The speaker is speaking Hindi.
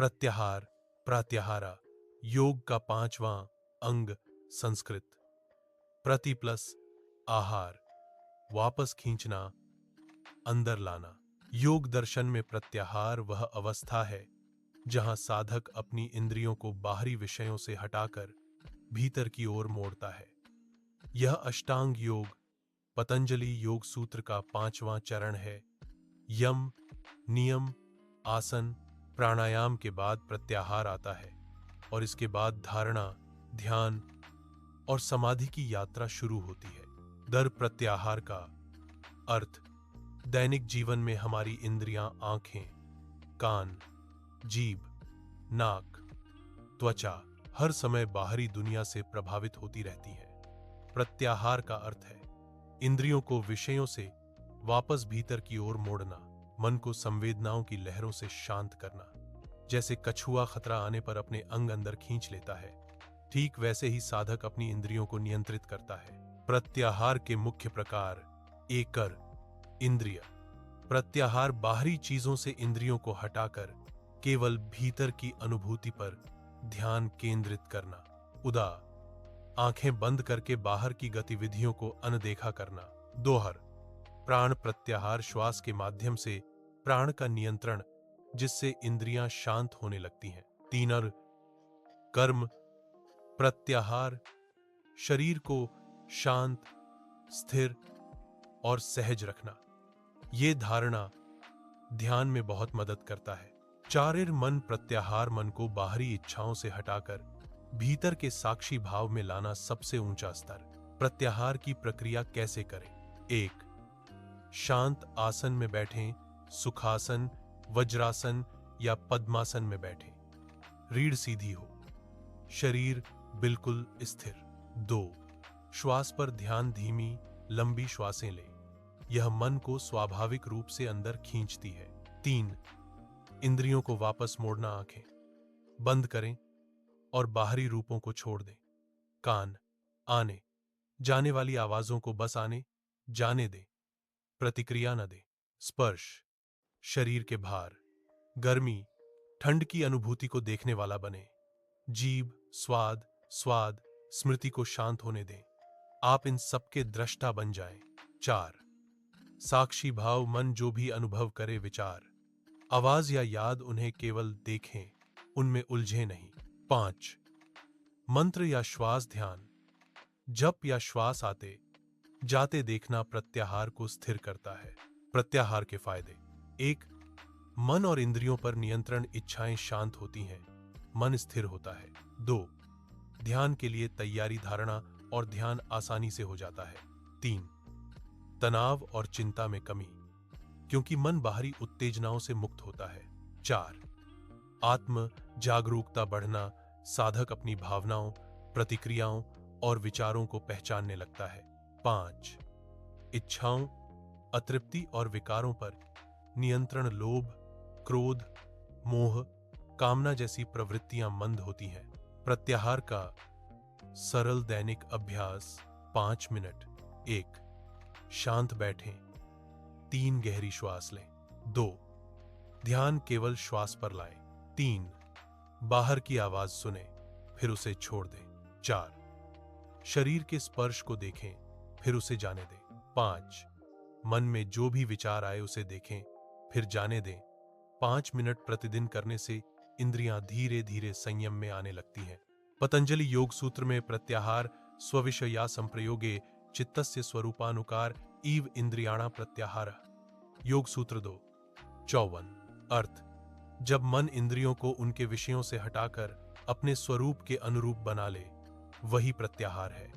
प्रत्याहार, प्रत्याहारा, योग का पांचवां अंग। संस्कृत प्रति प्लस आहार, वापस खींचना, अंदर लाना। योग दर्शन में प्रत्याहार वह अवस्था है जहां साधक अपनी इंद्रियों को बाहरी विषयों से हटाकर भीतर की ओर मोड़ता है। यह अष्टांग योग पतंजलि योग सूत्र का पांचवां चरण है। यम, नियम, आसन, प्राणायाम के बाद प्रत्याहार आता है और इसके बाद धारणा, ध्यान और समाधि की यात्रा शुरू होती है। दर प्रत्याहार का अर्थ दैनिक जीवन में हमारी इंद्रियां आंखें, कान, जीभ, नाक, त्वचा हर समय बाहरी दुनिया से प्रभावित होती रहती है। प्रत्याहार का अर्थ है इंद्रियों को विषयों से वापस भीतर की ओर मोड़ना, मन को संवेदनाओं की लहरों से शांत करना। जैसे कछुआ खतरा आने पर अपने अंग अंदर खींच लेता है, ठीक वैसे ही साधक अपनी इंद्रियों को नियंत्रित करता है। प्रत्याहार के मुख्य प्रकार। एकर इंद्रिय प्रत्याहार बाहरी चीजों से इंद्रियों को हटाकर केवल भीतर की अनुभूति पर ध्यान केंद्रित करना। उदा आंखें बंद करके बाहर की गतिविधियों को अनदेखा करना। दोहर प्राण प्रत्याहार श्वास के माध्यम से प्राण का नियंत्रण, जिससे इंद्रियां शांत होने लगती हैं। तीनर कर्म प्रत्याहार शरीर को शांत, स्थिर और सहज रखना। ये धारणा ध्यान में बहुत मदद करता है। चारिर मन प्रत्याहार मन को बाहरी इच्छाओं से हटाकर भीतर के साक्षी भाव में लाना सबसे ऊंचा स्तर। प्रत्याहार की प्रक्रिया कैसे करें? 1. शांत आसन में बैठें, सुखासन, वज्रासन या पद्मासन में बैठें। रीढ़ सीधी हो, शरीर बिल्कुल स्थिर। 2. श्वास पर ध्यान, धीमी लंबी श्वासें लें, यह मन को स्वाभाविक रूप से अंदर खींचती है। 3. इंद्रियों को वापस मोड़ना, आंखें बंद करें और बाहरी रूपों को छोड़ दें। कान आने जाने वाली आवाजों को बस आने जाने दें, प्रतिक्रिया न दें। स्पर्श शरीर के भार, गर्मी, ठंड की अनुभूति को देखने वाला बने। जीभ स्वाद स्मृति को शांत होने दें, आप इन सबके दृष्टा बन जाएं। 4. साक्षी भाव मन जो भी अनुभव करे, विचार, आवाज या याद, उन्हें केवल देखें, उनमें उलझे नहीं। 5. मंत्र या श्वास ध्यान, जप या श्वास आते जाते देखना प्रत्याहार को स्थिर करता है। प्रत्याहार के फायदे। 1. मन और इंद्रियों पर नियंत्रण, इच्छाएं शांत होती हैं, मन स्थिर होता है। 2. ध्यान के लिए तैयारी, धारणा और ध्यान आसानी से हो जाता है। 3. तनाव और चिंता में कमी, क्योंकि मन बाहरी उत्तेजनाओं से मुक्त होता है। 4. आत्म जागरूकता बढ़ना, साधक अपनी भावनाओं, प्रतिक्रियाओं और विचारों को पहचानने लगता है। 5. इच्छाओं, अतृप्ति और विकारों पर नियंत्रण, लोभ, क्रोध, मोह, कामना जैसी प्रवृत्तियां मंद होती हैं। प्रत्याहार का सरल दैनिक अभ्यास। 5 मिनट। 1. शांत बैठें, 3. गहरी श्वास लें। 2. ध्यान केवल श्वास पर लाएं। 3. बाहर की आवाज सुनें, फिर उसे छोड़ दें। 4. शरीर के स्पर्श को देखें, फिर उसे जाने दें। 5. मन में जो भी विचार आए उसे देखें, फिर जाने दें। 5 मिनट प्रतिदिन करने से इंद्रियां धीरे धीरे संयम में आने लगती हैं। पतंजलि योग सूत्र में प्रत्याहार स्वविषया संप्रयोगे चित्तस्य स्वरूपानुकार इव इंद्रियाणा प्रत्याहार। योग सूत्र 2 54। अर्थ जब मन इंद्रियों को उनके विषयों से हटाकर अपने स्वरूप के अनुरूप बना ले, वही प्रत्याहार है।